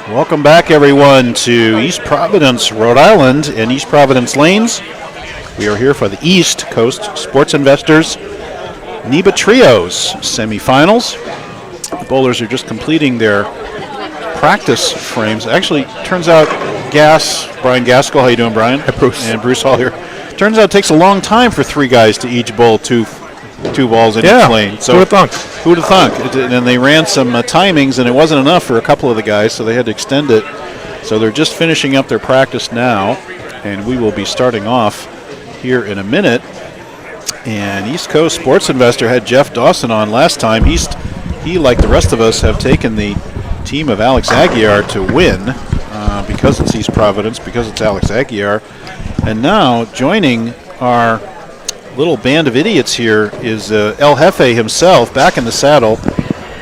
Welcome back, everyone, to East Providence, Rhode Island, and East Providence Lanes. We are here for the East Coast Sports Investors NEBA Trios semifinals. The bowlers are just completing their practice frames. Actually, turns out Brian Gaskell, how you doing, Brian? Hi, Bruce. And Bruce Hall here. Turns out it takes a long time for three guys to each bowl two balls in each lane. So who would have thunk? And they ran some timings, and it wasn't enough for a couple of the guys, so they had to extend it. So they're just finishing up their practice now, and we will be starting off here in a minute. And East Coast Sports Investor had Jeff Dawson on last time. He, like the rest of us, have taken the team of Alex Aguiar to win because it's East Providence, because it's Alex Aguiar. And now joining our little band of idiots here is El Jefe himself, back in the saddle,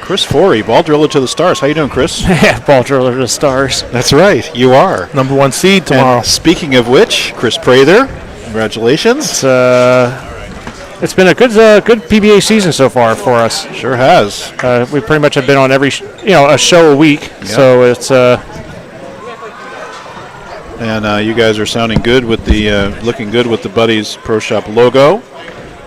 Chris Forey, ball driller to the stars. How you doing, Chris? Yeah, ball driller to the stars. That's right, you are. Number 1 seed tomorrow. And speaking of which, Chris Prather, congratulations. It's been a good PBA season so far for us. Sure has. We pretty much have been on every, a show a week. Yep. So it's. And you guys are sounding good with the, looking good with the Buddies Pro Shop logo,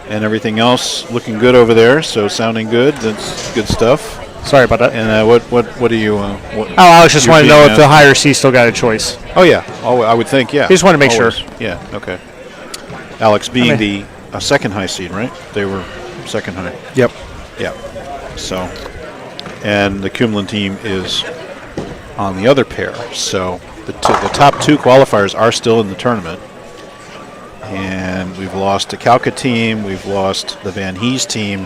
and everything else looking good over there. So sounding good. That's good stuff. Sorry about that. And what do you? Alex just wanted to know if the higher C still got a choice. Oh yeah. Oh, I would think yeah. He just wanted to make Always. sure. Yeah. Okay. Alex being the second high seed, right? They were second high. Yep. Yeah. So, and the Cumberland team is on the other pair. So the top two qualifiers are still in the tournament. And we've lost the Calca team, we've lost the Van Hees team,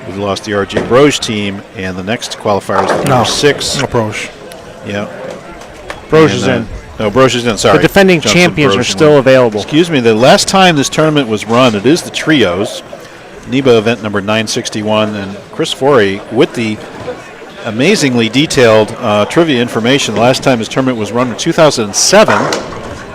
we've lost the RJ Broge team, and the next qualifier is the number 6. No, Broge. Yeah. Broge is in. No, Broge is in, sorry. The defending champions are still available. Excuse me, the last time this tournament was run, it is the Trios, NEBA event number 961, and Chris Forey with the amazingly detailed trivia information. The last time this tournament was run in 2007,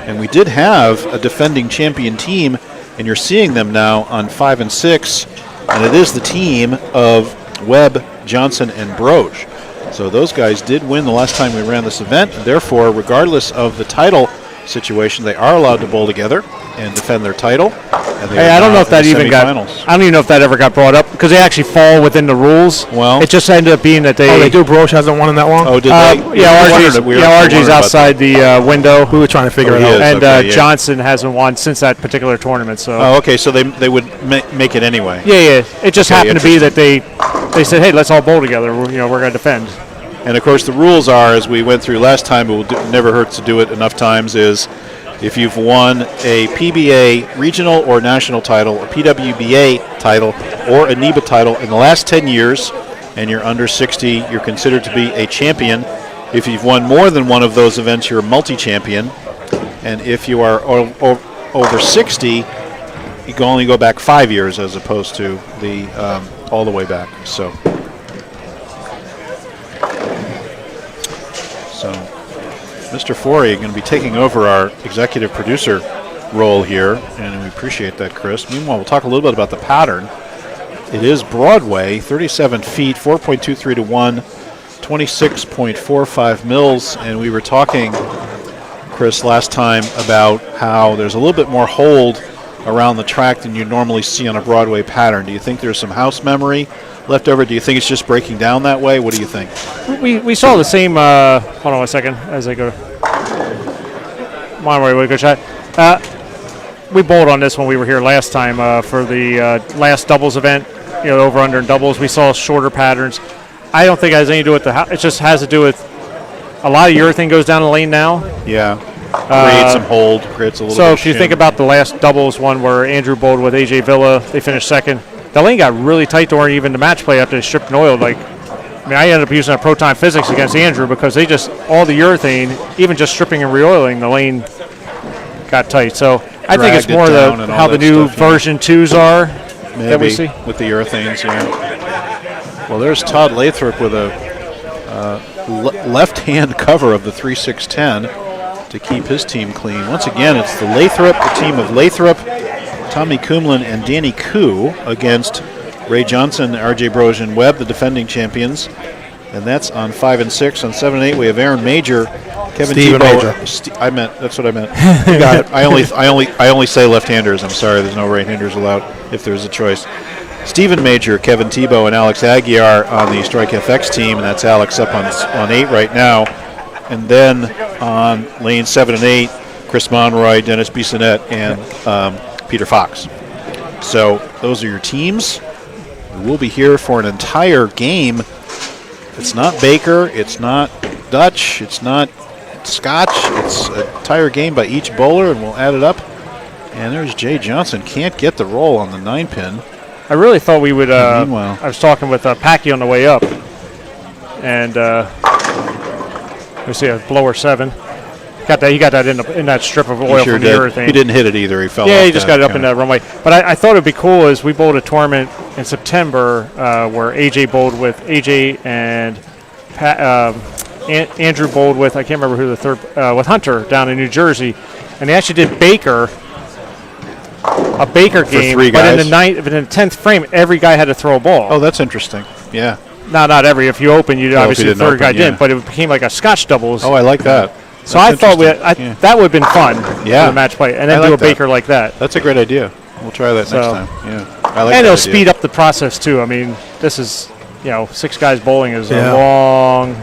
and we did have a defending champion team, and you're seeing them now on 5 and 6, and it is the team of Webb, Johnson, and Broge. So those guys did win the last time we ran this event, and therefore, regardless of the title situation, they are allowed to bowl together and defend their title. I don't know if that even got. I don't even know if that ever got brought up because they actually fall within the rules. Well, it just ended up being that they. Oh, they do. Broge hasn't won in that long. Oh, did they? RJ's outside the window. We were trying to figure it out. And Johnson hasn't won since that particular tournament. So. Oh, okay. So they would make it anyway. Yeah. It just happened to be that they said, hey, let's all bowl together. We're going to defend. And of course, the rules are, as we went through last time, it never hurts to do it enough times, is if you've won a PBA regional or national title, a PWBA title, or a NEBA title in the last 10 years, and you're under 60, you're considered to be a champion. If you've won more than one of those events, you're a multi-champion. And if you are over 60, you can only go back 5 years as opposed to the all the way back. So Mr. Forey going to be taking over our executive producer role here, and we appreciate that, Chris. Meanwhile, we'll talk a little bit about the pattern. It is Broadway, 37 feet, 4.23 to 1, 26.45 mils, and we were talking, Chris, last time about how there's a little bit more hold around the track than you normally see on a Broadway pattern. Do you think there's some house memory left over? Do you think it's just breaking down that way? What do you think? We saw the same. Hold on 1 second as I go. Monterey, good shot. We bowled on this when we were here last time for the last doubles event. Over under and doubles. We saw shorter patterns. I don't think it has anything to do with the house. It just has to do with a lot of urethane goes down the lane now. Yeah. Creates some hold. Creates a little. So bit if you think about the last doubles one where Andrew bowled with AJ Villa, they finished second. The lane got really tight during even the match play after they stripped and oiled. I ended up using a proton physics against Andrew because they just, all the urethane, even just stripping and re-oiling, the lane got tight. So I think it's more how the new version 2s are that we see. With the urethanes, yeah. Well, there's Todd Lathrop with a left-hand cover of the 3-6-10 to keep his team clean. Once again, it's the team of Lathrop, Tommy Kumlin, and Danny Koo against Ray Johnson, RJ Broge, and Webb, the defending champions. And that's on 5 and 6. On 7 and 8, we have Aaron Major, Kevin Steven Tebow. Major. That's what I meant. You got it. I only say left-handers. I'm sorry, there's no right-handers allowed if there's a choice. Stephen Major, Kevin Tebow, and Alex Aguiar on the Strike FX team, and that's Alex up on 8 right now. And then on lane 7 and 8, Chris Monroy, Dennis Bissonnette, and Peter Fox. So those are your teams. We'll be here for an entire game. It's not Baker, it's not Dutch, it's not Scotch. It's an entire game by each bowler, and we'll add it up. And there's Jay Johnson. Can't get the roll on the 9-pin. I really thought we would. Meanwhile, I was talking with Packy on the way up, and we see a blower 7. Got that? He got that in that strip of oil sure from the did. urethane. He didn't hit it either. He fell. Yeah, off he just got it up in that runway. But I thought it'd be cool is we bowled a tournament in September where AJ bowled with AJ and Andrew bowled with, I can't remember who the third, with Hunter down in New Jersey, and they actually did a Baker game, three but guys? in the 10th frame, every guy had to throw a ball. Oh, that's interesting. Yeah. No, not every. If you open, you obviously the third guy yeah. didn't, but it became like a Scotch doubles. Oh, I like that. So That's I thought interesting. that would have been fun Yeah. for the match play, and then I do like a Baker that. like that. That's a great idea. We'll try that So- next time. Yeah. I like And that it'll idea. speed up the process too. I mean, this is 6 guys bowling is Yeah. a long.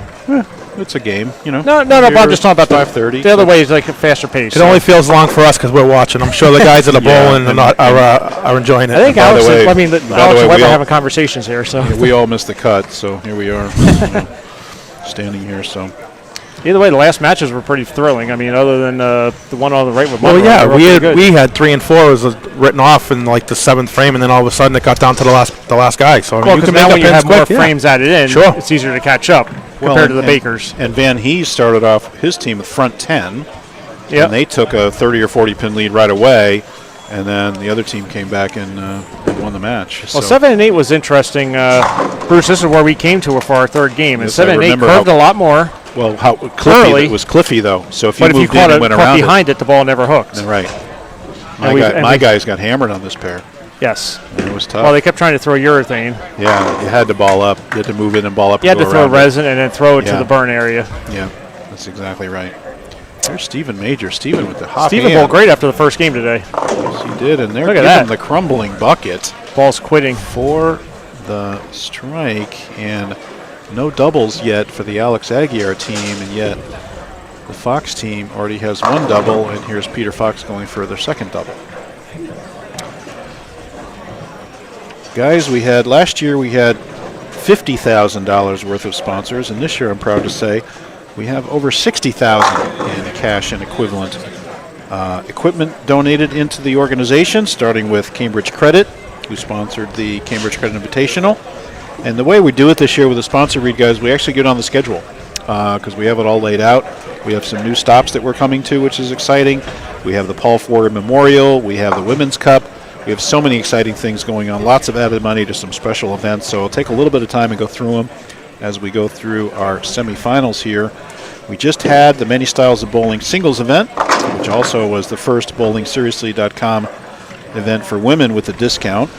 It's a game, No, but I'm just talking about 5:30. the other way is like a faster pace. It only feels long for us because we're watching. I'm sure the guys that are bowling are enjoying it. I think by the Alex. way- Alex by and the Webb way, are we having conversations here. So We all missed the cut, so here we are, standing here. So either way, the last matches were pretty thrilling. I mean, other than the one on the right with Well, Monroe, yeah, they were pretty good. we had 3 and 4 was written off in like the 7th frame, and then all of a sudden it got down to the last guy. So I mean, Well, you because can now make when you up have pins more quick, yeah. frames added in, Sure. it's easier to catch up compared to the Bakers. And Van Hees started off his team with front 10, Yeah, and they took a 30 or 40 pin lead right away, and then the other team came back and won the match. Well, So 7 and 8 was interesting. Bruce, this is where we came to for our third game. And Yes, 7 I and 8 remember curved how- a lot more. well, how Early. cliffy it was cliffy though. So if you But if you moved in caught and went around behind it, the ball never hooked. then right. And we've- My guys got hammered on this pair. Yes. It was tough. Well, they kept trying to throw urethane. Yeah, you had to ball up. You had to move in and ball up. You had to go throw around it. resin and then throw it to Yeah. the burn area. Yeah, that's exactly right. There's Stephen Major. Stephen with the hot Stephen hand. bowled great after the first game today. Yes, he did, and they're Look at giving that. the crumbling bucket Ball's quitting. for the strike, and no doubles yet for the Alex Aguiar team, and yet the Fox team already has one double, and here's Peter Fox going for their second double. Guys, last year we had $50,000 worth of sponsors, and this year I'm proud to say we have over $60,000 in cash and equivalent equipment donated into the organization, starting with Cambridge Credit, who sponsored the Cambridge Credit Invitational. And the way we do it this year with the sponsor read, guys, we actually get on the schedule because we have it all laid out. We have some new stops that we're coming to, which is exciting. We have the Paul Ford Memorial. We have the Women's Cup. We have so many exciting things going on, lots of added money to some special events. So I'll take a little bit of time and go through them as we go through our semifinals here. We just had the Many Styles of Bowling singles event, which also was the first bowlingseriously.com event for women with a discount.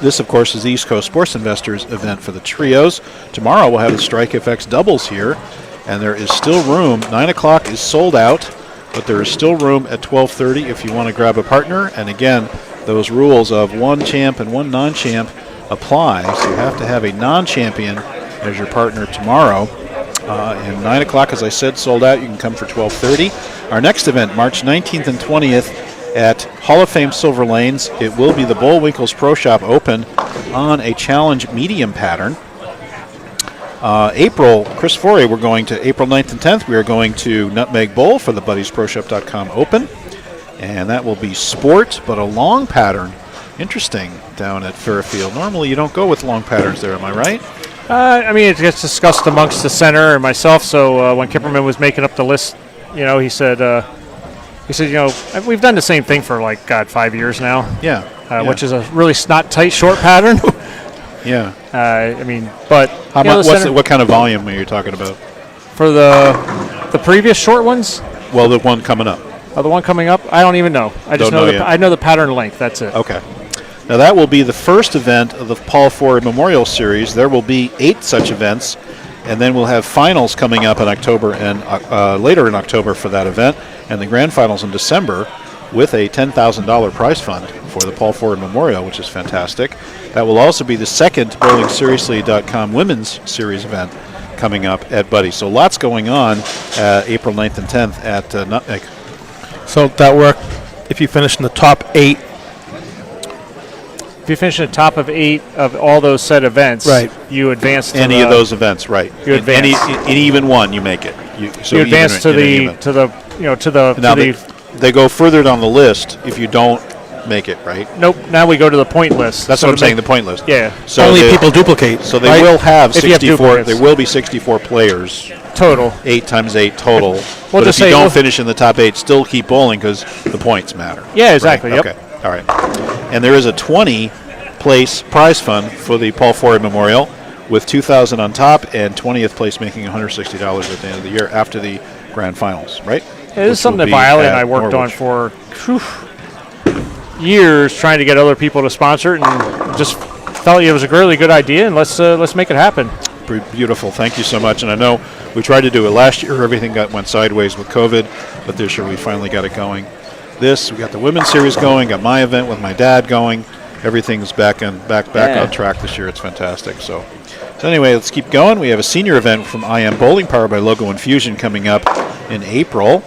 This, of course, is the East Coast Sports Investors event for the trios. Tomorrow we'll have the Strike FX doubles here, and there is still room. 9 o'clock is sold out, but there is still room at 12:30 if you want to grab a partner. And again, those rules of one champ and one non-champ apply, so you have to have a non-champion as your partner tomorrow. And 9 o'clock, as I said, sold out. You can come for 12:30. Our next event, March 19th and 20th at Hall of Fame Silver Lanes. It will be the Bullwinkle's Pro Shop Open on a challenge medium pattern. April, Chris Forey, we're going to April 9th and 10th. We are going to Nutmeg Bowl for the BuddiesProShop.com Open. And that will be sport, but a long pattern. Interesting down at Fairfield. Normally you don't go with long patterns there, am I right? I mean, it gets discussed amongst the center and myself. So when Kipperman was making up the list, he said, we've done the same thing for 5 years now. Yeah. Which is a really not tight short pattern. Yeah. But How much? What kind of volume are you talking about? For the previous short ones? Well, the one coming up. Oh, the one coming up? I don't even know. I just know I know the pattern length. That's it. Okay. Now that will be the first event of the Paul Ford Memorial Series. There will be 8 such events, And then we'll have finals coming up in October and later in October for that event, and the grand finals in December with a $10,000 prize fund for the Paul Ford Memorial, which is fantastic. That will also be the second BowlingSeriously.com Women's Series event coming up at Buddy. So lots going on April 9th and 10th at Nutmeg. So that work, if you finish in the top 8. If you finish in the top of 8 of all those set events, Right. you advance to Any of those events, right? You advance. Any even one, you make it. You advance to the They go further down the list if you don't make it, right? Nope. Now we go to the point list. That's So what I'm to saying. make- The point list. Yeah. So Only they- people duplicate. So they right? will have If you have 64. duplicates. There will be 64 players. Total. 8 times 8 total. We'll But just if you say don't we'll- finish in the top 8, still keep bowling because the points matter. Yeah, exactly. Right? Yep. Okay. All right. And there is a 20-place prize fund for the Paul Ford Memorial, with $2,000 on top and 20th place making $160 at the end of the year after the grand finals. Right? It is Which something will that be Violet and at I worked Norwich. on for years, trying to get other people to sponsor it, and just felt it was a really good idea, and let's make it happen. Beautiful. Thank you so much. And I know we tried to do it last year. Everything went sideways with COVID, but this year we finally got it going. We got the women's series going, got my event with my dad going. Everything's back on track this year. It's fantastic. So anyway, let's keep going. We have a senior event from IM Bowling, powered by Logo Infusion, coming up in April,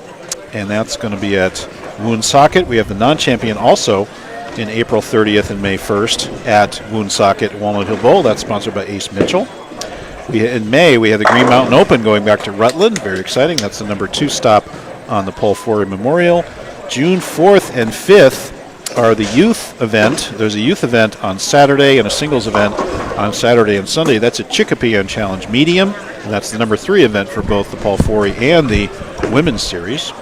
and that's going to be at Woonsocket. We have the non-champion also in April 30th and May 1st at Woonsocket Walnut Hill Bowl. That's sponsored by Ace Mitchell. In May, we have the Green Mountain Open going back to Rutland. Very exciting. That's the number 2 stop on the Paul Ford Memorial. June 4th and 5th are the youth event. There's a youth event on Saturday and a singles event on Saturday and Sunday. That's at Chicopee on Challenge Medium, and that's the number 3 event for both the Paul Ford and the Women's Series.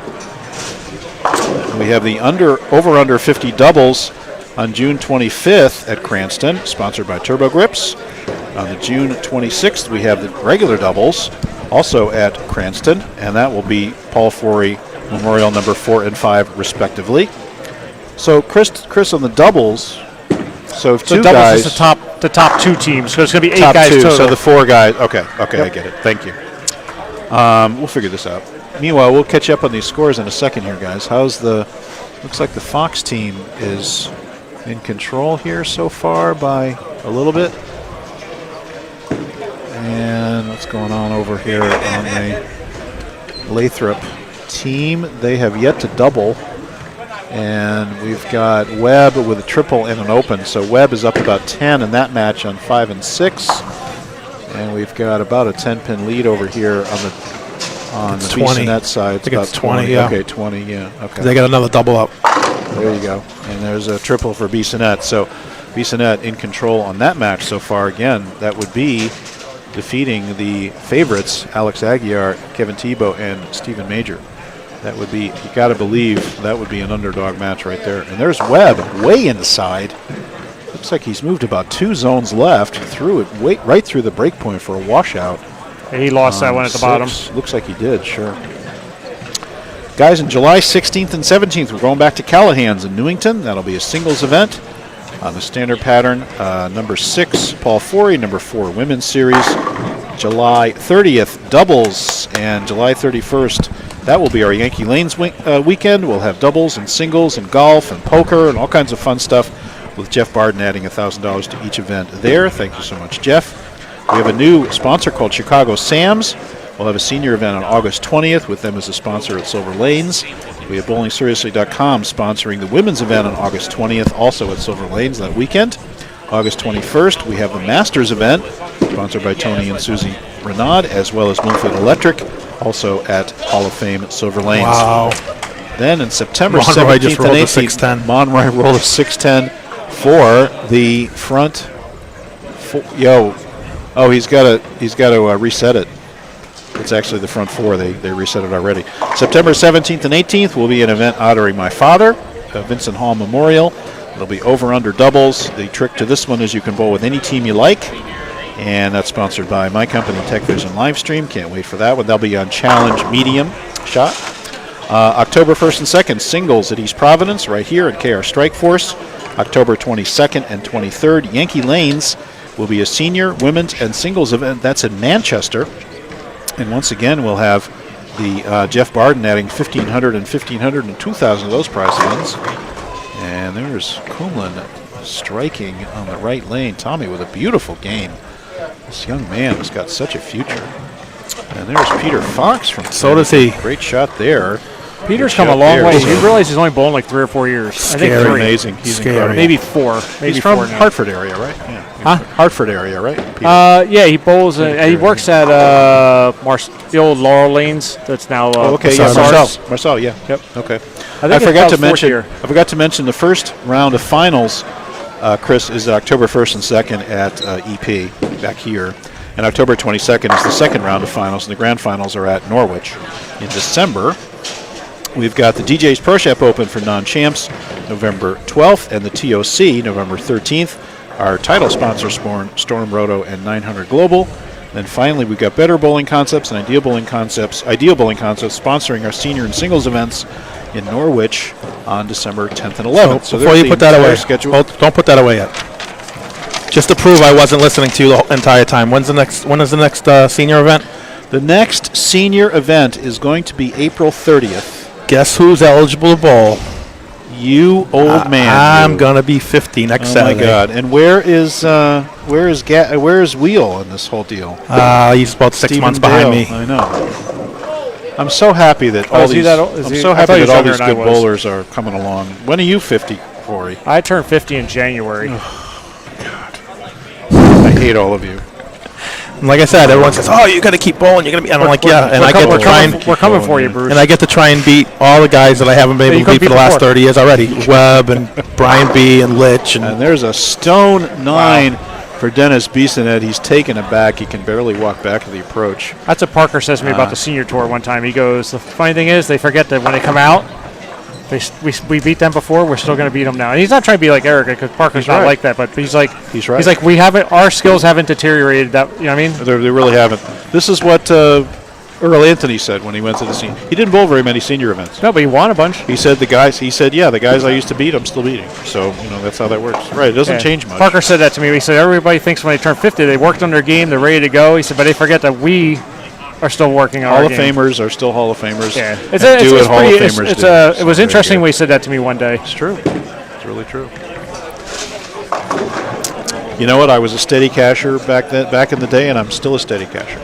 We have the over-under 50 doubles on June 25th at Cranston, sponsored by Turbo Grips. On the June 26th, we have the regular doubles, also at Cranston, and that will be Paul Ford Memorial number 4 and 5, respectively. So, Chris, on the doubles, so if The two doubles guys, is the top 2 teams, so it's going to be 8 top guys 2, total. so the 4 guys. Okay, Yep. I get it. Thank you. We'll figure this out. Meanwhile, we'll catch up on these scores in a second here, guys. Looks like the Fox team is in control here so far by a little bit. And what's going on over here on the Lathrop team? They have yet to double. And we've got Webb with a triple and an open. So Webb is up about 10 in that match on 5 and 6. And we've got about a 10-pin lead over here on the 20. BCNet side. It's I think about it's 20, yeah. Okay, 20, yeah. Okay. They got another double up. There you go. And there's a triple for BCNet. So BCNet in control on that match so far. Again, that would be defeating the favorites, Alex Aguiar, Kevin Tebow, and Stephen Major. That would be, you got to believe, that would be an underdog match right there. And there's Webb way inside. Looks like he's moved about 2 zones left, threw it right through the break point for a washout. He lost that one at the 6. bottom. Looks like he did, sure. Guys, in July 16th and 17th, we're going back to Callahan's in Newington. That'll be a singles event on the standard pattern. Number 6, Paul Ford, number 4, Women's Series. July 30th, doubles, and July 31st, that will be our Yankee Lanes weekend. We'll have doubles and singles and golf and poker and all kinds of fun stuff, with Jeff Barden adding $1,000 to each event there. Thank you so much, Jeff. We have a new sponsor called Chicago Sam's. We'll have a senior event on August 20th with them as a sponsor at Silver Lanes. We have BowlingSeriously.com sponsoring the women's event on August 20th, also at Silver Lanes that weekend. August 21st, we have the Masters event, sponsored by Tony and Susie Renaud, as well as Bloomfield Electric, also at Hall of Fame at Silver Lanes. Wow. Then in September Monroy 17th just and rolled a 18th, 610. Monroy rolled a 610 for the front. He's got to reset it. It's actually the front 4. They reset it already. September 17th and 18th will be an event honoring my father, Vincent Hall Memorial. It'll be over-under doubles. The trick to this one is you can bowl with any team you like, and that's sponsored by my company, TechVision Livestream. Can't wait for that one. They'll be on Challenge Medium shot. October 1st and 2nd, singles at East Providence, right here at KR Strike Force. October 22nd and 23rd, Yankee Lanes will be a senior, women's, and singles event. That's in Manchester. And once again, we'll have the Jeff Barden adding 1,500 and 1,500 and 2,000 of those prize funds. And there's Kumlin striking on the right lane. Tommy with a beautiful game. This young man has got such a future. And there's Peter Fox from. So does he. Great shot there. Peter's come a long way. You realize he's only bowling like 3 or 4 years. Scary. I think 3. Amazing. He's Scary. incredible. Maybe 4. Maybe He's from 4 now. Hartford area, right? Yeah. Huh? Hartford area, right? Peter? Yeah, he bowls. He works at the old Laurel Lanes. That's now. Okay, Marcel, yeah. Yep. Okay. I forgot to mention the first round of finals, Chris, is October 1st and 2nd at EP back here. And October 22nd is the second round of finals, and the grand finals are at Norwich. In December, we've got the DJ's Pro Shop Open for non-champs November 12th, and the TOC November 13th. Our title sponsors, Storm Roto and 900 Global. Then finally, we've got Better Bowling Concepts and Ideal Bowling Concepts sponsoring our senior and singles events in Norwich on December 10th and 11th. So before you put that away, don't put that away yet. Just to prove I wasn't listening to you the entire time. When is the next senior event? The next senior event is going to be April 30th. Guess who's eligible to bowl? You old man. I'm gonna be 50 next Saturday. Oh my God! And where is Wheel in this whole deal? He's about 6 months behind me. I know. I'm so happy that all these good bowlers are coming along. When are you 50, Corey? I turned 50 in January. I hate all of you. And like I said, everyone says, "Oh, you got to keep bowling. You're gonna be." And I'm like, "Yeah." And I get to try and we're coming for you, Bruce. And I get to try and beat all the guys that I haven't been able to beat for the last 30 years already. Webb and Brian B. and Litch. And there's a stone 9 for Dennis Bissonette. He's taken it back. He can barely walk back to the approach. That's what Parker says to me about the senior tour one time. He goes, "The funny thing is, they forget that when they come out, we beat them before. We're still going to beat them now." And he's not trying to be like arrogant because Parker's not like that. But he's like, He's like, we haven't. Our skills haven't deteriorated. That you know what I mean? They really haven't. This is what Earl Anthony said when he went to the senior. He didn't bowl very many senior events. No, but he won a bunch. He said the guys I used to beat, I'm still beating. So that's how that works. Right? It doesn't change much. Parker said that to me. He said everybody thinks when they turn 50 they worked on their game, they're ready to go. He said, but they forget that we are still working on Hall our of game. Famers are still Hall of Famers. Yeah, It was interesting when he said that to me one day. It's true. It's really true. You know what? I was a steady casher back in the day, and I'm still a steady casher.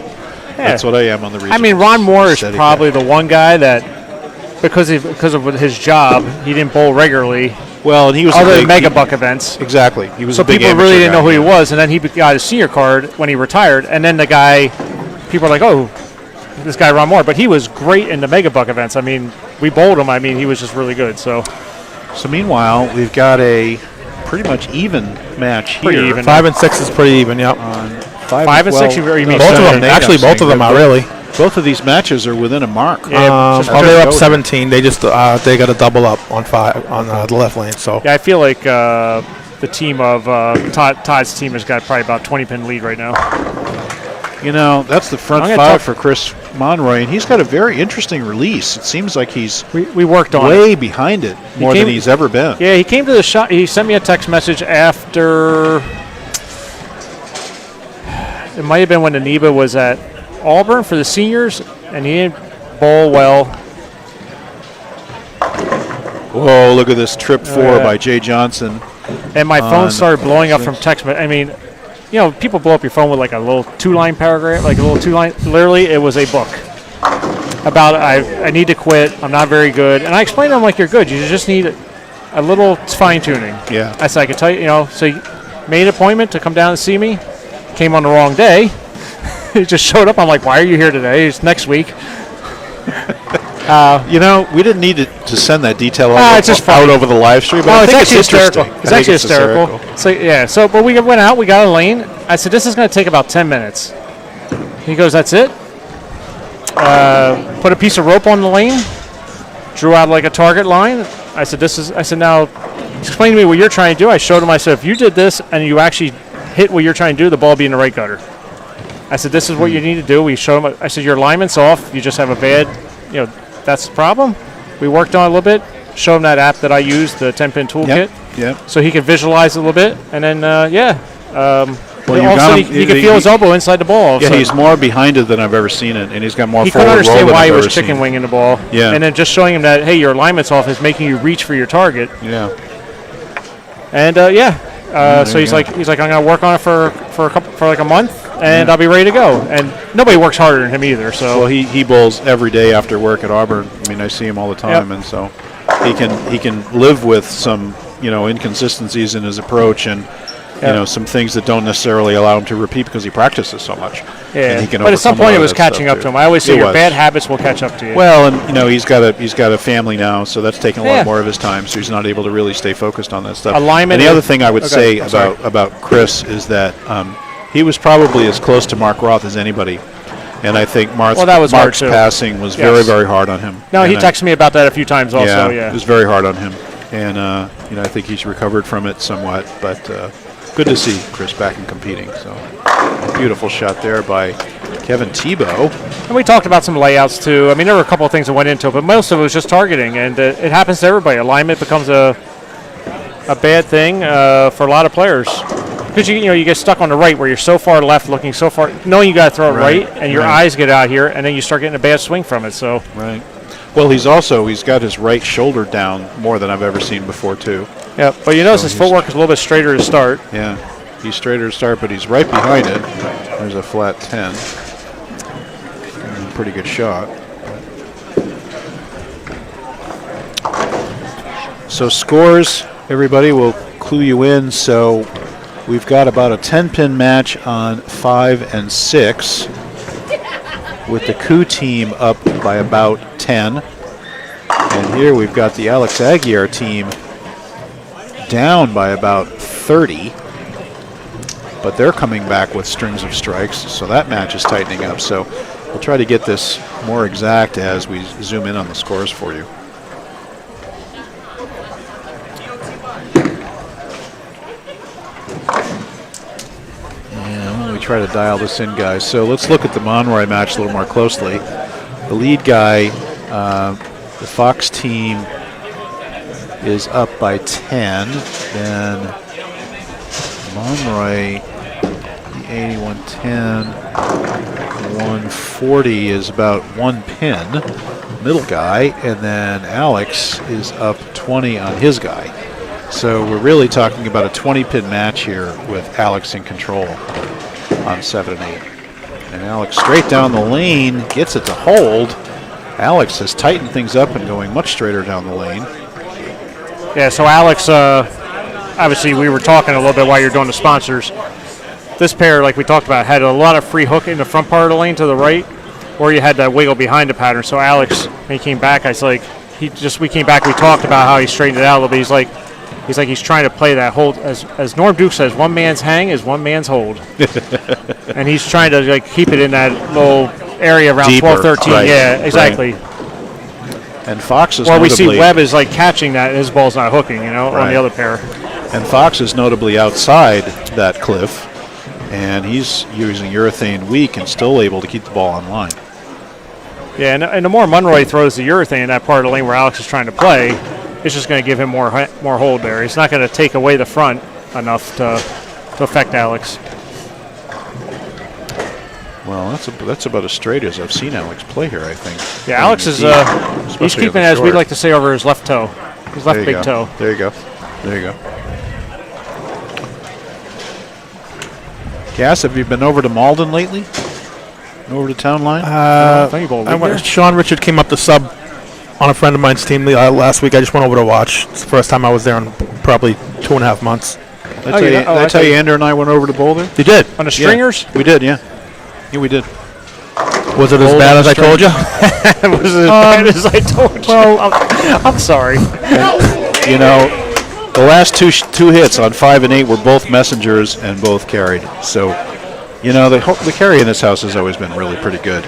Yeah. That's what I am on the region. I mean, Ron Moore is probably the one guy that, because of his job, he didn't bowl regularly. Well, and he was other than Mega Buck events. Exactly. He was so a big people really didn't know who guy. he was, and then he got his senior card when he retired, and then the guy, people are like, oh, this guy Ron Moore, but he was great in the Mega Buck events. I mean, we bowled him. I mean, he was just really good. So meanwhile, we've got a pretty much even match here. Pretty even. 5 and 6 is pretty even. Yep. 5 and 6. You mean both of them? Actually, both of them are really. Both of these matches are within a mark. Yeah, they're up 17. They just they got a double up on 5 on the left lane. So yeah, I feel like the team of Todd's team has got probably about 20-pin lead right now. You know, that's the front 5 for Chris Monroy, and he's got a very interesting release. It seems like he's we worked on way behind it more than he's ever been. Yeah, he came to the shot. He sent me a text message after. It might have been when the NEBA was at Auburn for the seniors, and he didn't bowl well. Whoa, look at this trip 4 by Jay Johnson. And my phone started blowing up from text. I mean, you know, people blow up your phone with like a little 2-line paragraph, like a little 2-line. Literally, it was a book about I need to quit. I'm not very good. And I explained to him, like, you're good. You just need a little fine-tuning. Yeah. I said, I could tell you, so he made an appointment to come down and see me. Came on the wrong day. He just showed up. I'm like, why are you here today? It's next week. We didn't need to send that detail out over the live stream, but I think it's hysterical. interesting. It's actually hysterical. So, yeah. So, but we went out. We got a lane. I said, this is going to take about 10 minutes. He goes, that's it? Put a piece of rope on the lane. Drew out like a target line. I said, now, explain to me what you're trying to do. I showed him. I said, if you did this and you actually hit what you're trying to do, the ball will be in the right gutter. I said, this is what you need to do. We showed him. I said, your alignment's off. You just have a bad, that's the problem. We worked on it a little bit. Showed him that app that I use, the 10-pin toolkit. Yep. So he could visualize it a little bit. And then, Well, all of a sudden he could feel his elbow inside the ball. Yeah, he's more behind it than I've ever seen it, and he's got more he forward roll couldn't understand than why I've he was ever chicken seen. winging the ball. Yeah. And then just showing him that, hey, your alignment's off is making you reach for your target. Yeah. And so he's like, I'm gonna work on it for like a month, and I'll be ready to go. And nobody works harder than him either. So Well, he bowls every day after work at Auburn. I mean, I see him all the time, and so he can live with some inconsistencies in his approach and some things that don't necessarily allow him to repeat because he practices so much. yeah. And he can But at some overcome a lot point, it of was that catching stuff up to too. him. I always say It your was. bad habits will catch up to you. Well, and he's got a family now, so that's taking a lot Yeah. more of his time. So he's not able to really stay focused on that stuff. Alignment And the other is- thing I would Okay, say I'm sorry. about Chris is that he was probably as close to Mark Roth as anybody, and I think Well, that was hard, Mark's too. passing was Yes. very, very hard on him. No, he And texted me about that a few times also. Yeah. it was very hard on him, and I think he's recovered from it somewhat. But good to see Chris back and competing. So beautiful shot there by Kevin Tebow. And we talked about some layouts too. I mean, there were a couple of things that went into it, but most of it was just targeting, and it happens to everybody. Alignment becomes a bad thing for a lot of players because you get stuck on the right where you're so far left, looking so far, knowing you got to throw it right, and your eyes get out here, and then you start getting a bad swing from it. So Right. Well, he's got his right shoulder down more than I've ever seen before too. yeah, but you notice So his he's- footwork is a little bit straighter to start. Yeah, he's straighter to start, but he's right behind it. There's a flat 10. Pretty good shot. So scores, everybody, will clue you in. So we've got about a 10-pin match on 5 and 6, with the Coup team up by about 10. And here we've got the Alex Aguiar team down by about 30. But they're coming back with strings of strikes, so that match is tightening up. So we'll try to get this more exact as we zoom in on the scores for you. And we try to dial this in, guys. So let's look at the Monroy match a little more closely. The lead guy, the Fox team, is up by 10. Then Monroy, the 80, 110, 140 is about 1 pin, middle guy, and then Alex is up 20 on his guy. So we're really talking about a 20-pin match here with Alex in control on 7 and 8. And Alex straight down the lane, gets it to hold. Alex has tightened things up and going much straighter down the lane. Yeah, so Alex, obviously we were talking a little bit while you're doing the sponsors. This pair, like we talked about, had a lot of free hook in the front part of the lane to the right, or you had that wiggle behind the pattern. So Alex, when he came back, we came back, we talked about how he straightened it out a little bit. He's trying to play that hold, as Norm Duke says, one man's hang is one man's hold. And he's trying to keep it in that little area around Deeper, 12, 13. right, Yeah, exactly. right. And Fox is Or we see notably- Webb is catching that, and his ball's not hooking, on Right. the other pair. And Fox is notably outside that cliff, and he's using urethane weak and still able to keep the ball on line. Yeah, and the more Monroy throws the urethane in that part of the lane where Alex is trying to play, it's just going to give him more hold there. It's not going to take away the front enough to affect Alex. Well, that's about as straight as I've seen Alex play here, I think. Yeah, Alex is Deep, he's especially keeping, on the as we short. like to say, over his left toe, his left There you big go. toe. There you go. There you go. Cass, have you been over to Malden lately? Over to Town Line? Sean Richard came up to sub on a friend of mine's team last week. I just went over to watch. It's the first time I was there in probably 2.5 months. Did I tell you Andrew and I went over to Boulder? You did? On the stringers? We did, yeah. Yeah, we did. Was it as bad as I told you? Was it as bad as I told you? I'm sorry. You know, the last two hits on 5 and 8 were both messengers and both carried. So, the carry in this house has always been really pretty good.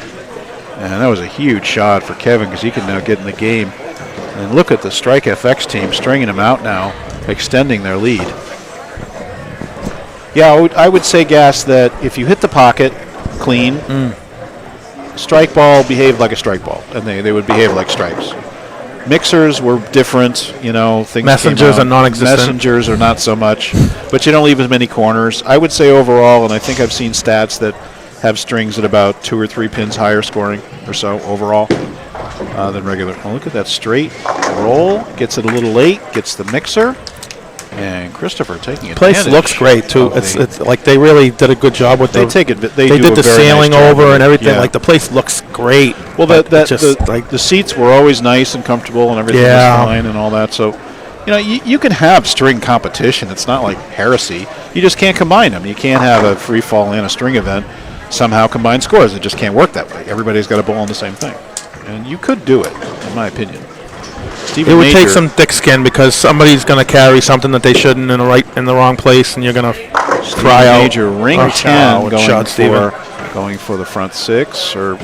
And that was a huge shot for Kevin because he can now get in the game. And look at the Strike FX team stringing them out now, extending their lead. Yeah, I would say, Gas, that if you hit the pocket clean, strike ball behaved like a strike ball, and they would behave like strikes. Mixers were different, you know. Things Messengers came out. are non-existent. Messengers are not so much, but you don't leave as many corners. I would say overall, and I think I've seen stats that have strings at about 2 or 3 pins higher scoring or so overall than regular. Oh, look at that straight roll. Gets it a little late. Gets the mixer. And Christopher taking it. Place looks great too. It's like they really did a good job with They did the sailing over and everything. Yeah. Like the place looks great. Well, like the seats were always nice and comfortable and everything was fine and all that. So, you know, you can have string competition. It's not like heresy. You just can't combine them. You can't have a free fall and a string event somehow combine scores. It just can't work that way. Everybody's got a bowl on the same thing, and you could do it, in my opinion. It would take some thick skin because somebody's going to carry something that they shouldn't in the wrong place, and you're going to cry out. Major ring 10 going for the front 6 or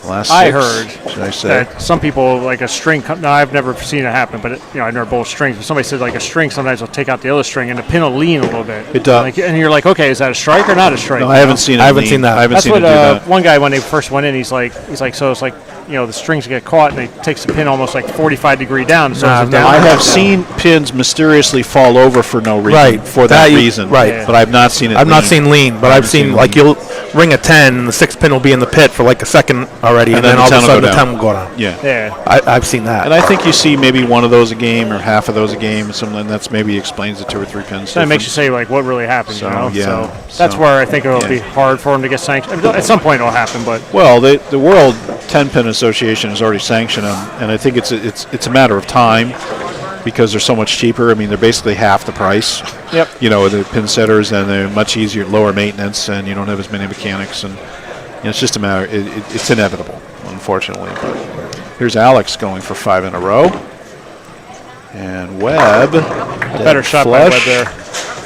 last 6. I heard should I say that some people like a string. Now I've never seen it happen, but I know both strings. But somebody said like a string sometimes will take out the other string and the pin will lean a little bit. It does, and you're like, okay, is that a strike or not a strike? No, I haven't seen it. I haven't seen that. I haven't That's seen what it do that. one guy when they first went in, he's like, so it's like the strings get caught and it takes the pin almost like 45 degree down. So I have seen pins mysteriously fall over for no reason. For that reason. Right. But I've not seen it. I've not seen lean, but I've seen like you'll ring a 10 and the 6th pin will be in the pit for like a second already, and then all of a sudden the 10 will go down. Yeah. I've seen that. And I think you see maybe one of those a game or half of those a game, something that's maybe explains the 2 or 3 pins. That makes you say like what really happened. So, that's where I think it'll be hard for him to get sanctioned. At some point it'll happen, but the World 10-Pin Association has already sanctioned them, and I think it's a matter of time because they're so much cheaper. I mean, they're basically half the price. Yep. The pin setters, and they're much easier, lower maintenance, and you don't have as many mechanics, and it's just a matter. It's inevitable, unfortunately. But here's Alex going for 5 in a row, and Webb. A better shot by Webb there.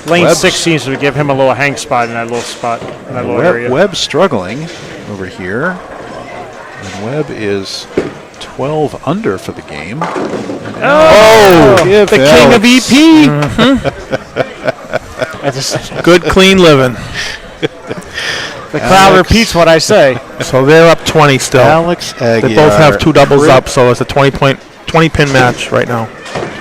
Lane 6 seems to give him a little hang spot in that little spot, in that little area. Webb struggling over here, and Webb is 12 under for the game. The king of EP. Good, clean living. The crowd repeats what I say. So they're up 20 still. Alex Aguiar. They both have 2 doubles up, so it's a 20-pin match right now.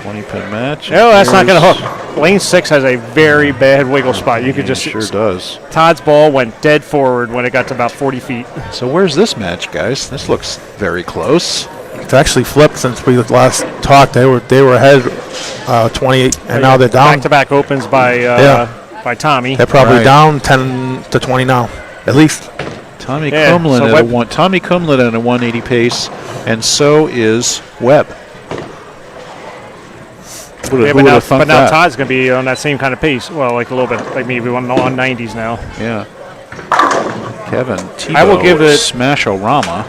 20-pin match. No, that's not going to hook. Lane 6 has a very bad wiggle spot. You could just sure does. Todd's ball went dead forward when it got to about 40 feet. So where's this match, guys? This looks very close. It's actually flipped since we last talked. They were ahead 28, and now they're down. Back-to-back opens by Tommy. They're probably down 10 to 20 now, at least. Tommy Kumlin at a 180 pace, and so is Webb. But now Todd's going to be on that same kind of pace. Well, like a little bit, like maybe on 90s now. Yeah. Kevin Tebow, I will give it Smash-O-Rama.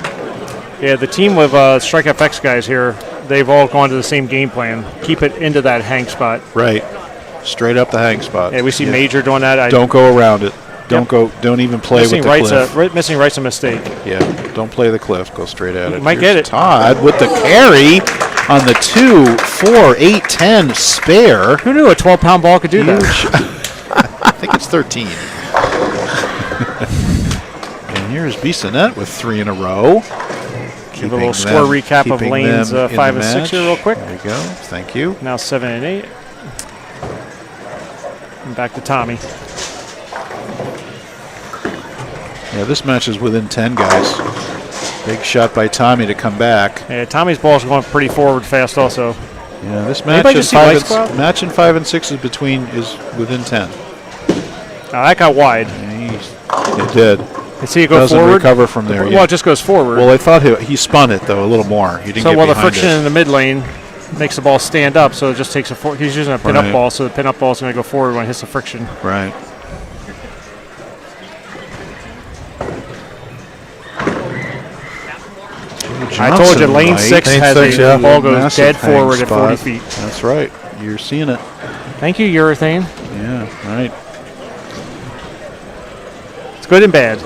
Yeah, the team with Strike FX guys here, they've all gone to the same game plan. Keep it into that hang spot. Right. Straight up the hang spot. Yeah, we see Major doing that. Don't go around it. Don't even play with the cliff. Missing right's a mistake. Yeah, don't play the cliff. Go straight at it. Might get it. Todd with the carry on the 2, 4, 8, 10 spare. Who knew a 12-pound ball could do that? I think it's 13. And here's Bissonnette with 3 in a row. Give a little score recap of lanes 5 and 6 here real quick. There you go. Thank you. Now 7 and 8. And back to Tommy. Yeah, this match is within 10, guys. Big shot by Tommy to come back. Yeah, Tommy's ball's going pretty forward fast also. Yeah, this match in 5 and 6 is within 10. That got wide. Yeah, it did. You see it go doesn't forward? Recover from there. Well, it just goes forward. Well, I thought he spun it though a little more. He didn't get the behind friction it. in the mid lane makes the ball stand up, so it just takes he's using a pin-up ball, so the pin-up ball is going to go forward when it hits the friction. Right. I told you, lane 6 has a ball goes dead forward at 40 feet. That's right. You're seeing it. Thank you, urethane. Yeah, right. It's good and bad.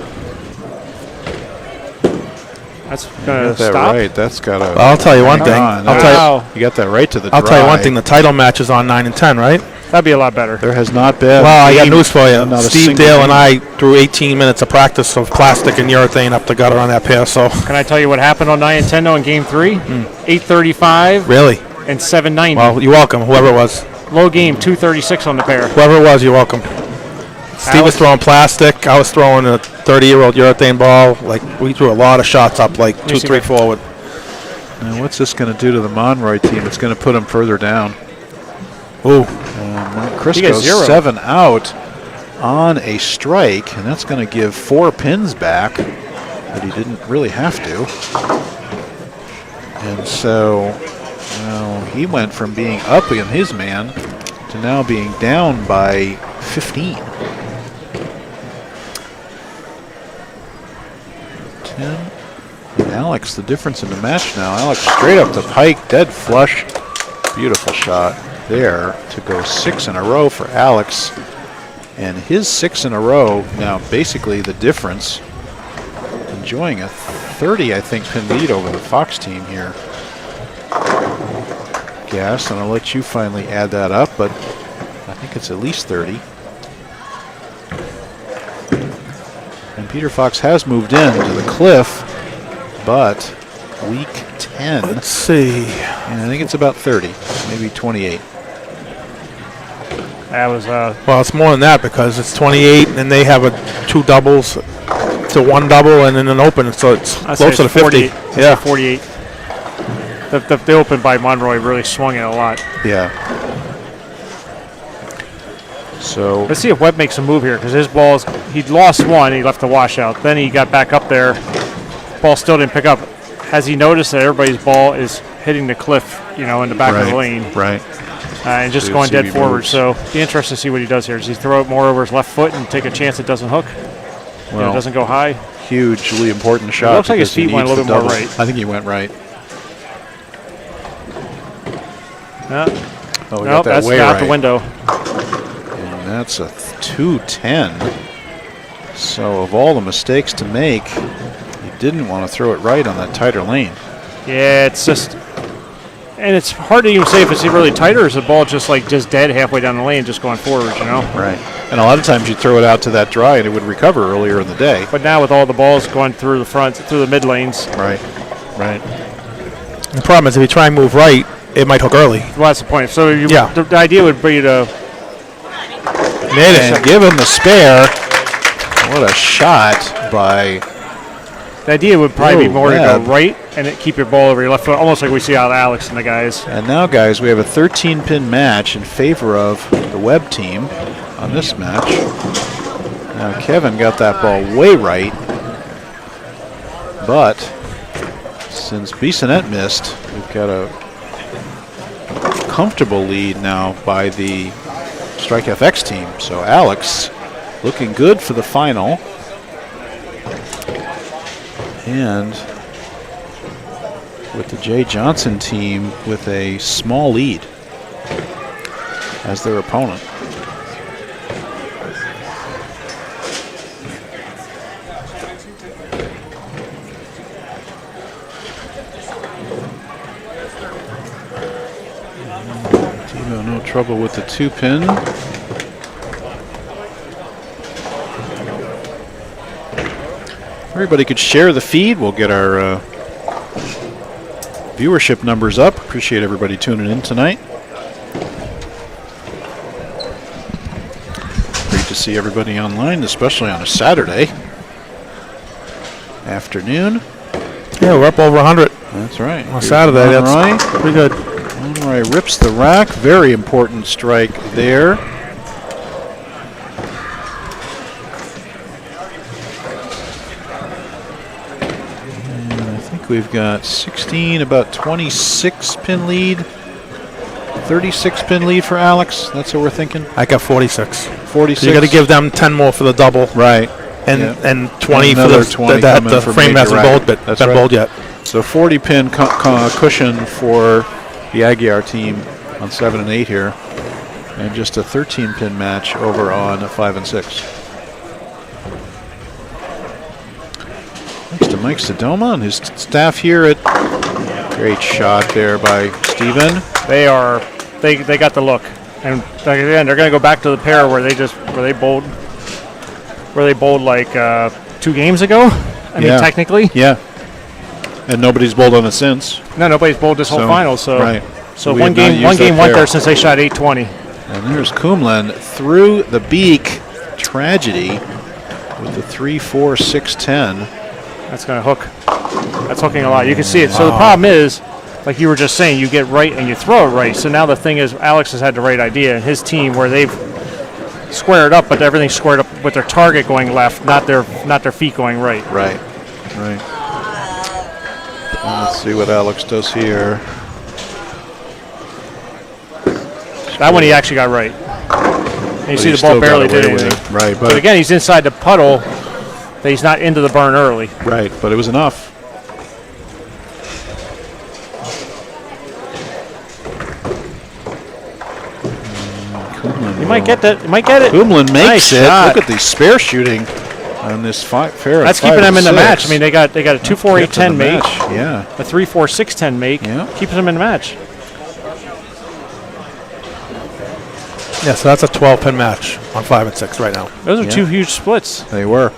That's going to stop. Right. That's got to. I'll tell you one thing. You got that right to the. I'll tell you one thing. The title match is on 9 and 10, right? That'd be a lot better. There has not been. Well, I got news for you. Not a Steve single Dale and game. I threw 18 minutes of practice of plastic and urethane up the gutter on that pair. So Can I tell you what happened on 9 and 10 though in Game 3? 835 really, and 790. well, you're welcome. Whoever it was, Low game, 236 on the pair. whoever it was, you're welcome. Steve was throwing plastic. I was throwing a 30-year-old urethane ball. Like we threw a lot of shots up, like 2, 3 forward. Now, what's this going to do to the Monroy team? It's going to put them further down. Ooh, Crisco's 7 out on a strike, and that's going to give 4 pins back, but he didn't really have to. And so he went from being up in his man to now being down by 15. 10. And Alex, the difference in the match now. Alex straight up the pike, dead flush. Beautiful shot there to go 6 in a row for Alex. And his 6 in a row now basically the difference. Enjoying a 30, I think, pin lead over the Fox team here. Gas, and I'll let you finally add that up, but I think it's at least 30. And Peter Fox has moved in to the cliff, but week 10. let's see. And I think it's about 30, maybe 28. That was Well, it's more than that because it's 28, and they have 2 doubles to 1 double, and then an open, so it's I'd say close to the 50. 48. I'd say 48. The open by Monroy really swung it a lot. Yeah. So Let's see if Webb makes a move here because his balls, he'd lost one, he left the washout. Then he got back up there. Ball still didn't pick up. Has he noticed that everybody's ball is hitting the cliff, in the back of the lane? Right. And just So going you'll see dead if he forward. moves. So be interesting to see what he does here. Does he throw it more over his left foot and take a chance it doesn't hook? Well, It doesn't go high? hugely important shot. looks like his because he feet went a needs little the bit more double. right. I think he went right. No, Oh, we nope, got that that's way out right. the window. And that's a 210. So of all the mistakes to make, he didn't want to throw it right on that tighter lane. Yeah, it's just, and it's hard to even say if it's really tight or is the ball just dead halfway down the lane, just going forward, Right. And a lot of times you throw it out to that dry and it would recover earlier in the day. But now with all the balls going through the front, through the mid lanes, Right. Right. The problem is if you try and move right, it might hook early. well, that's the point. So Yeah. the idea would be to And give him the spare. What a shot by The idea would probably be Whoa, more to go Webb. right and keep your ball over your left foot, almost like we see out of Alex and the guys. And now, guys, we have a 13-pin match in favor of the Webb team on this match. Now, Kevin got that ball way right, but since Bissonnette missed, we've got a comfortable lead now by the Strike FX team. So Alex looking good for the final. And with the Jay Johnson team with a small lead as their opponent. Tebow no trouble with the 2-pin. Everybody could share the feed. We'll get our viewership numbers up. Appreciate everybody tuning in tonight. Great to see everybody online, especially on a Saturday afternoon. Yeah, we're up over 100 That's right. on Saturday. Monroy. That's pretty good. Monroy rips the rack. Very important strike there. We've got 16, about 26 pin lead, 36 pin lead for Alex. That's what we're thinking. I got 46. 46. So you got to give them 10 more for the double, right, and 20 for another the 20 that coming the from frame major hasn't rack. bowled, but That's been right. bowled yet. So 40 pin cushion for the Aguiar team on 7 and 8 here, and just a 13 pin match over on 5 and 6. Thanks to Mike Sedoma and his staff here at. Great shot there by Steven. They got the look. And like, again, they're going to go back to the pair where they bowled like 2 games ago. I mean, technically. Yeah. And nobody's bowled on it since. No, nobody's bowled this whole final. So right. So we one have not game used that went pair. there since they shot 820. And there's Kumlin through the beak. Tragedy with the 3-4-6-10. That's going to hook. That's hooking a lot. You can see it. So the problem is, like you were just saying, you get right and you throw it right. So now the thing is, Alex has had the right idea, and his team where they've squared up, but everything's squared up with their target going left, not their feet going right. Right. Let's see what Alex does here. That one he actually got right. And you see the ball barely did anything. Right, but again, he's inside the puddle. That he's not into the burn early. Right, but it was enough. You might get that. You might get it. Kumlin makes Nice it. shot. Look at the spare shooting on this fair. That's keeping them in the match. I mean, they got a 2-4-8-10 make. Yeah. A 3-4-6-10 make. Yeah. Keeps them in the match. Yeah, so that's a 12-pin match on 5 and 6 right now. Those are 2 huge splits. They were.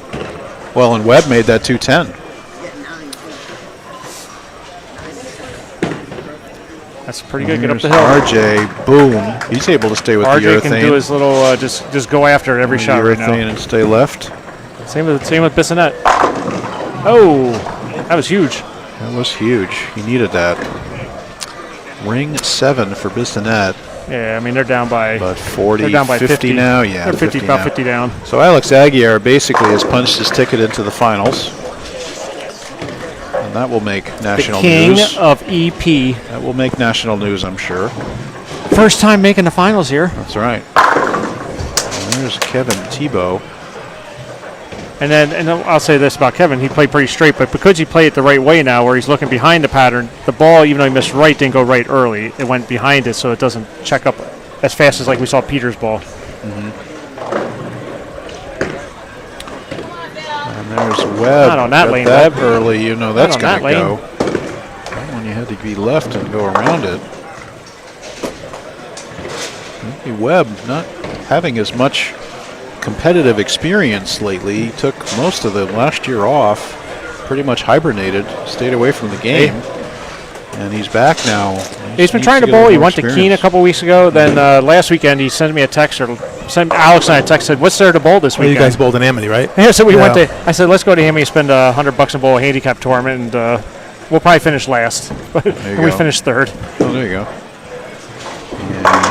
Well, and Webb made that 210. That's pretty good. Get up Here's the hill. RJ, boom. He's able to stay with the RJ urethane. can do his little just go after it every shot right now. And stay left. Same with Bissonette. Oh, that was huge. That was huge. He needed that. Ring 7 for Bissonette. Yeah, I mean they're down by. But 40, they're down by 50 now. Yeah, they're 50 about now. 50 down. So Alex Aguiar basically has punched his ticket into the finals. And that will make national the king news. of EP. That will make national news, I'm sure. First time making the finals here. That's right. And there's Kevin Tebow. And I'll say this about Kevin. He played pretty straight, but because he played it the right way now, where he's looking behind the pattern, the ball, even though he missed right, didn't go right early. It went behind it, so it doesn't check up as fast as like we saw Peter's ball. And there's Webb. Not on that Got lane, that Webb. early, you know that's Not on going to that go. That one you had to be left and go around it. Maybe Webb not having as much competitive experience lately. He took most of the last year off, pretty much hibernated, stayed away from the game, and he's back now. He's been trying to bowl. He went to Keene a couple weeks ago. Then last weekend he sent me a text, or sent Alex and I a text, said, "What's there to bowl this Well, weekend?" you guys bowled in Amity, right? Yeah, so we went to. I said, "Let's go to Amity, spend $100 and bowl a handicap tournament, and we'll probably finish last." And we go. finished third. Oh, there you go.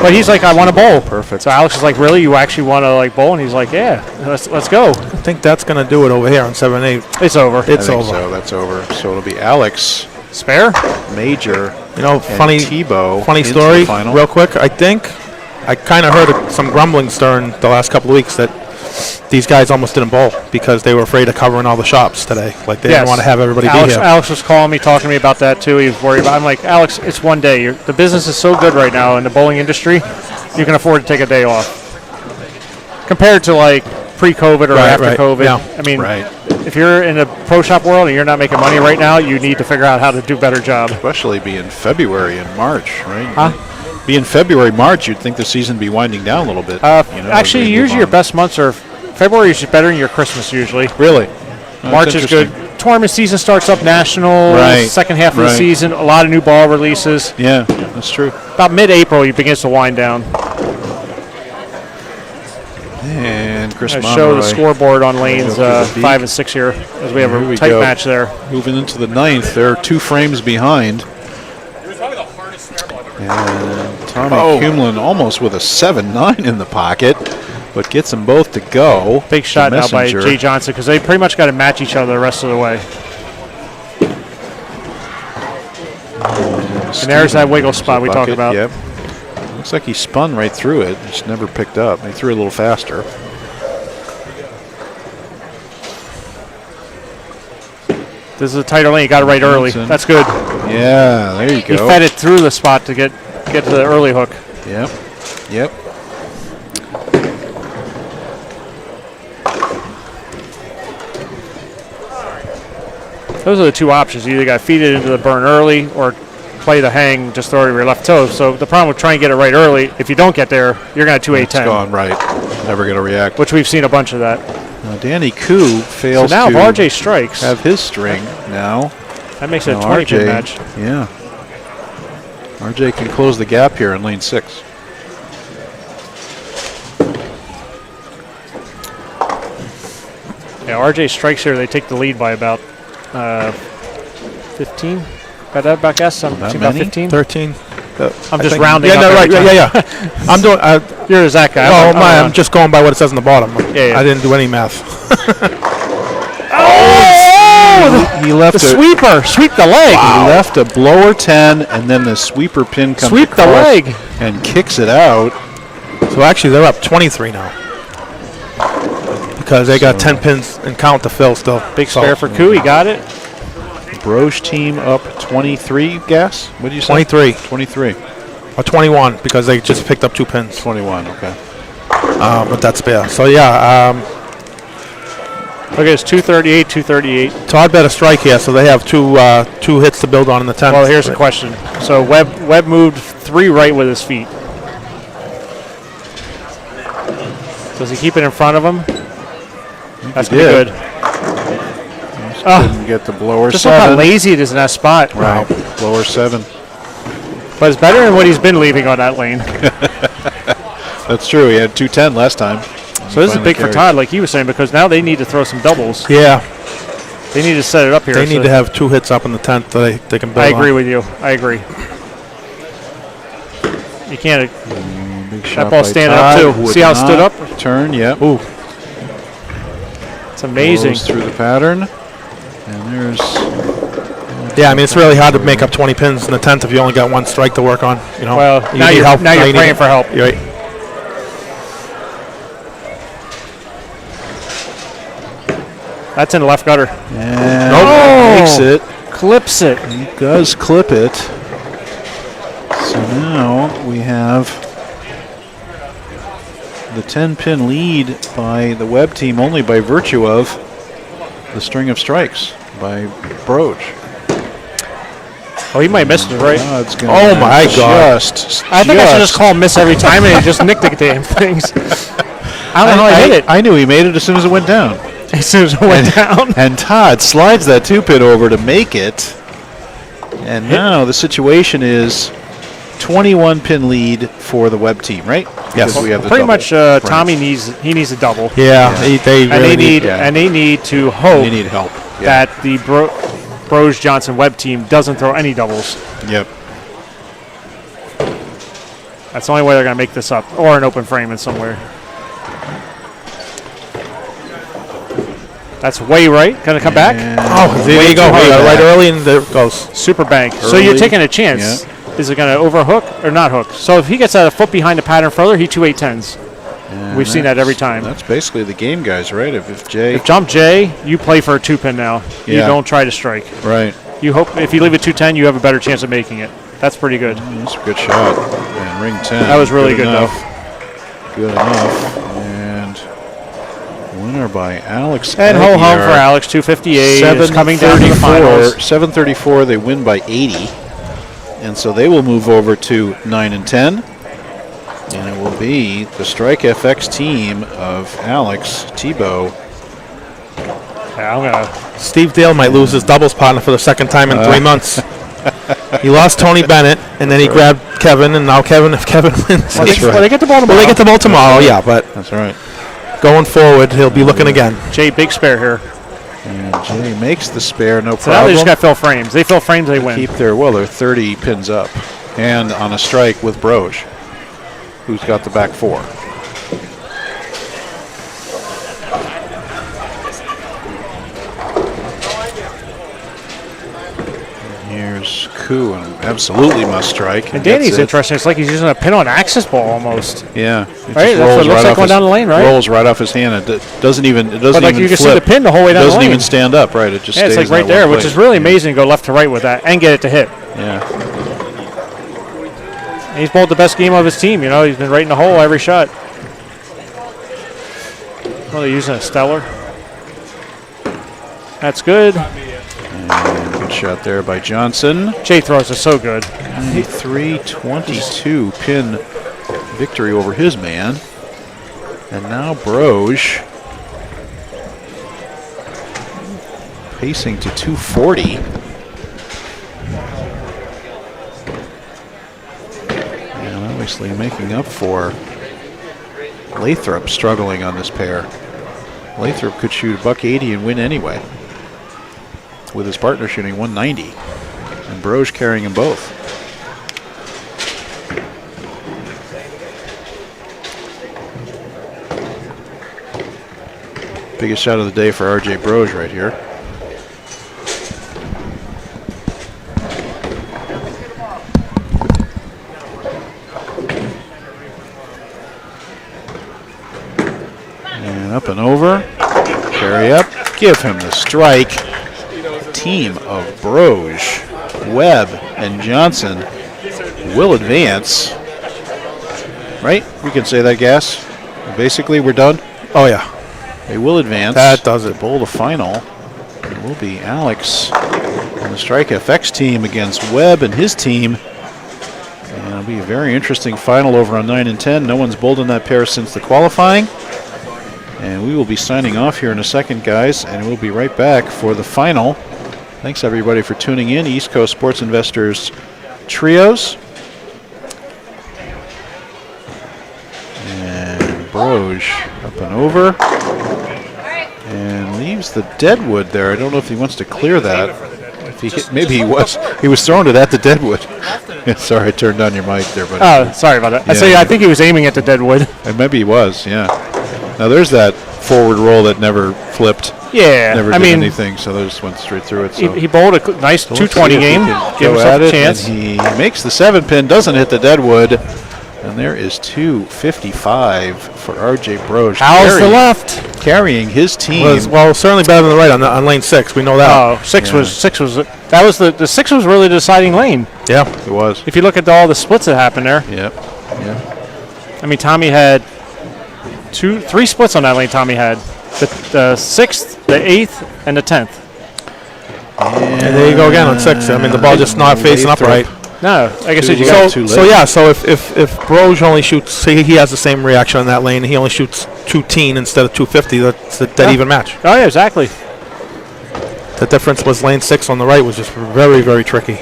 But he's like, "I want to bowl." Perfect. So Alex is like, "Really? You actually want to like bowl?" And he's like, "Yeah, let's go." I think that's going to do it over here on 7-8. It's over. I It's think over. so. That's over. So it'll be Alex, Spare. Major, You know, and funny Tebow. funny into story, the final. real quick. I think I kind of heard some grumblings during the last couple of weeks that these guys almost didn't bowl because they were afraid of covering all the shops today. Like they didn't want to have everybody be here. Alex was calling me, talking to me about that too. He was worried about. I'm like, Alex, it's one day. The business is so good right now in the bowling industry. You can afford to take a day off. Compared to like pre-COVID or after COVID. Yeah. I mean, Right. if you're in the pro shop world and you're not making money right now, you need to figure out how to do a better job. Especially be in February and March, right? Huh? Be in February, March, you'd think the season would be winding down a little bit. Actually, usually your best months are February is better than your Christmas usually. Really? Oh, March that's is good. interesting. Tournament season starts up national, Right, second half of the right. season, a lot of new ball releases. Yeah, that's true. About mid-April, it begins to wind down. And Chris I show the Monroy scoreboard on lanes Go to the beat. 5 and 6 here, as we have Here a we tight go. match there. moving into the 9th. They're 2 frames behind. And Tommy Kumlin almost with a 7-9 in the pocket, but gets them both to go. Big shot The now by messenger. Jay Johnson, because they pretty much got to match each other the rest of the way. And there's that wiggle spot we talked Bucket, about. Yep. Looks like he spun right through it. Just never picked up. He threw a little faster. This is a tighter lane. You got it right early. Johnson. That's good. Yeah, there you He go. fed it through the spot to get to the early hook. Yep. Yep. Those are the two options. You either got to feed it into the burn early or play the hang, just throw it over your left toe. So the problem with trying to get it right early, if you don't get there, you're going to 2-8-10. It's gone, right. Never going to react. Which we've seen a bunch of that. Now Danny Koo fails so now to if RJ strikes, have his string now. That makes it a 20-pin match. Yeah. RJ can close the gap here in lane 6. Yeah, RJ strikes here. They take the lead by about 15. Got that back S? I'm That about many? 15. 13. I'm just rounding. Yeah, up no, right. every Yeah, time. yeah. I'm doing. You're a Zach guy. Oh my! I'm just going by what it says on the bottom. Yeah. I didn't do any math. He left The sweeper. Sweep the leg. He left a blower 10, and then the sweeper pin comes Sweep the across leg. and kicks it out. So actually, they're up 23 now because they got 10 pins and count to fill still. Big spare for Koo. He got it. Broche team up 23, Gas? What did you say? 23 23. or 21 because they just picked up 2 pins. 21, okay. But that's spare. So yeah, Okay, it's 238, 238. Todd better strike here, so they have two hits to build on in the 10th. Well, here's the question. So Webb moved 3 right with his feet. Does he keep it in front of him? That's pretty did. good. Couldn't get the blower Just look how 7. lazy it is in that spot. Right, blower 7. But it's better than what he's been leaving on that lane. That's true. He had 210 last time. So this is big for Todd, like he was saying, because now they need to throw some doubles. Yeah, They need to set it up here. they need to have 2 hits up in the 10th that they can build I on. agree with you. I agree. You can't. Big That shot ball's by standing Todd. up too. Would See how it stood not up? Turn, yep. Ooh, It's amazing. Goes through the pattern. And there's... yeah. I mean, it's really hard to make up 20 pins in the 10th if you only got 1 strike to work on. You know. Well, You now need you're help. now you're you need praying for help. You're right. That's in the left gutter. And Nope. makes it. Clips it. He does clip it. So now we have the 10-pin lead by the Webb team only by virtue of the string of strikes by Broach. Oh, he might miss it, right? God's gonna Oh my God. I think I should just call him miss every time and he just nicked the damn things. I don't know how he hit it. I knew he made it as soon as it went down. As soon as it went down. And Todd slides that 2-pin over to make it. And now the situation is 21-pin lead for the Webb team, right? Yes. Because we have the Pretty double. much, Right. Tommy needs a double. Yeah, they And really need. they need to hope They need help. Yeah. that the Broge Johnson Webb team doesn't throw any doubles. Yep. That's the only way they're going to make this up, or an open frame in somewhere. That's way right. Going to come back. Oh, there you go. too hard. We got it right early, and there it goes. Super bank. So you're Early. taking a chance. Is it going to overhook or not hook? So if he gets a foot behind the pattern further, he 2-8-10s. And We've seen that every time. That's basically the game, guys, right? If Jay... If jump J, you play for a 2-pin now. You Yeah. don't try to strike. Right. You hope if you leave it 210, you have a better chance of making it. That's pretty good. That's a good shot. And ring 10. That was really good enough. Good enough. And winner by Alex. And ho hum Aguirre. for Alex, 258. Is coming down to the 7:34 finals. 7:34. They win by 80, and so they will move over to 9 and 10. And it will be the Strike FX team of Alex, Tebow. Yeah, I'm gonna. Steve Dale might lose his doubles partner for the 2nd time in 3 months. He lost Tony Bennett, and then he grabbed Kevin, and now if Kevin wins, Well, they get the ball tomorrow. Well, they get the ball tomorrow, yeah, but That's right. going forward, he'll be looking again. Jay, big spare here. And Jay makes the spare, no So now they problem. just got to fill frames. They fill frames, they win. Keep their, well, they're 30 pins up, and on a strike with Broge, who's got the back 4. Here's Koo, and absolutely must strike. And Danny's That's it. interesting. It's like he's using a pin on axis ball almost. Yeah, it Right, just that's what rolls it looks right like off going his- down the lane, right? Rolls right off his hand. It doesn't even. It doesn't But like even you can see flip. the pin the whole way down the Doesn't lane. even stand up. Right. It just Yeah, it's stays like in right that there, one which is place. really amazing to go left to right with that and get it to hit. Yeah. And he's bowled the best game of his team. You know, he's been right in the hole every shot. Well, they're using a stellar. That's good. And Good shot there by Johnson. Jay throws are so good. 93-22 pin victory over his man. And now Broge pacing to 240. And obviously making up for Lathrop struggling on this pair. Lathrop could shoot $180 and win anyway, with his partner shooting 190, and Broge carrying them both. Biggest shot of the day for RJ Broge right here. And up and over. Carry up. Give him the strike. Team of Broge, Webb, and Johnson will advance. Right? We can say that, Gas. Basically, we're done. Oh, yeah. They will advance. That does it. Bowl to final. It will be Alex and the Strike FX team against Webb and his team. And it'll be a very interesting final over on 9 and 10. No one's bowled in that pair since the qualifying. And we will be signing off here in a second, guys, and we'll be right back for the final. Thanks, everybody, for tuning in. East Coast Sports Investors Trios. And Broge up and over. And leaves the Deadwood there. I don't know if he wants to clear that. If he maybe he was. He was throwing it at the Deadwood. Sorry, I turned on your mic there, buddy. Oh, sorry about that. Yeah. I think he was aiming at the Deadwood. And maybe he was, yeah. Now there's that forward roll that never flipped. Yeah, Never did anything, so they just went straight through it. So he bowled a nice 220 game. Give himself a chance. And he makes the 7-pin, doesn't hit the Deadwood. And there is 255 for RJ Broge. How's the left? Carrying his team. Well, certainly better than the right on lane 6. We know that. Oh, six was the 6 was really the deciding lane. Yeah, it was. If you look at all the splits that happened there. Yep. Yeah. I mean, Tommy had 3 splits on that lane. Tommy had the 6th, the 8th, and the 10th. And there you go again on 6. I mean, the ball just not facing upright. No, like I said, you got got too late. So yeah, so if Broge only shoots, say he has the same reaction on that lane, he only shoots 210 instead of 250. That's a dead even match. Oh yeah, exactly. The difference was lane 6 on the right was just very, very tricky.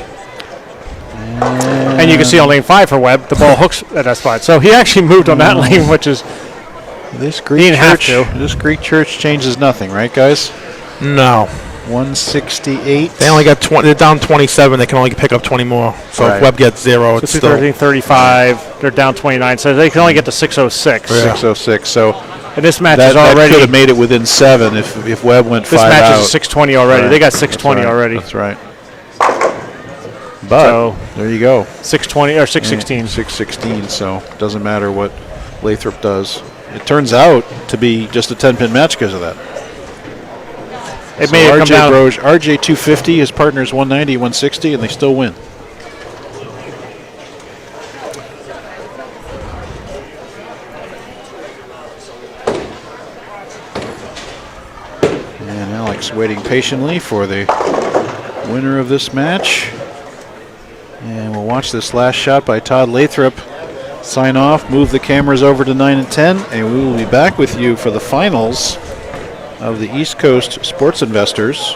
And you can see on lane 5 for Webb, the ball hooks at that spot. So he actually moved on that lane, which is This he Greek didn't have church. to. This Greek church changes nothing, right, guys? No, 168. they only got 20. They're down 27. They can only pick up 20 more. So Right. if Webb gets 0, it's So still 213, 35. They're down 29, so they can only get to 606. Yeah. 606. So And this match that is already. could have made it within 7 if Webb went This 5 match out. is 620 already. Right. They got 620 That's right. already. That's right. But So there you go. 620 or 616. 616. So it doesn't matter what Lathrop does. It turns out to be just a 10-pin match because of that. It So made it come RJ down. Broge, RJ 250, his partner's 190, 160, and they still win. And Alex waiting patiently for the winner of this match. And we'll watch this last shot by Todd Lathrop sign off, move the cameras over to 9 and 10, and we will be back with you for the finals of the East Coast Sports Investors.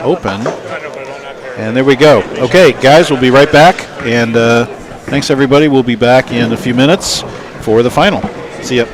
Open. And there we go. Okay, guys, we'll be right back. And thanks, everybody. We'll be back in a few minutes for the final. See ya.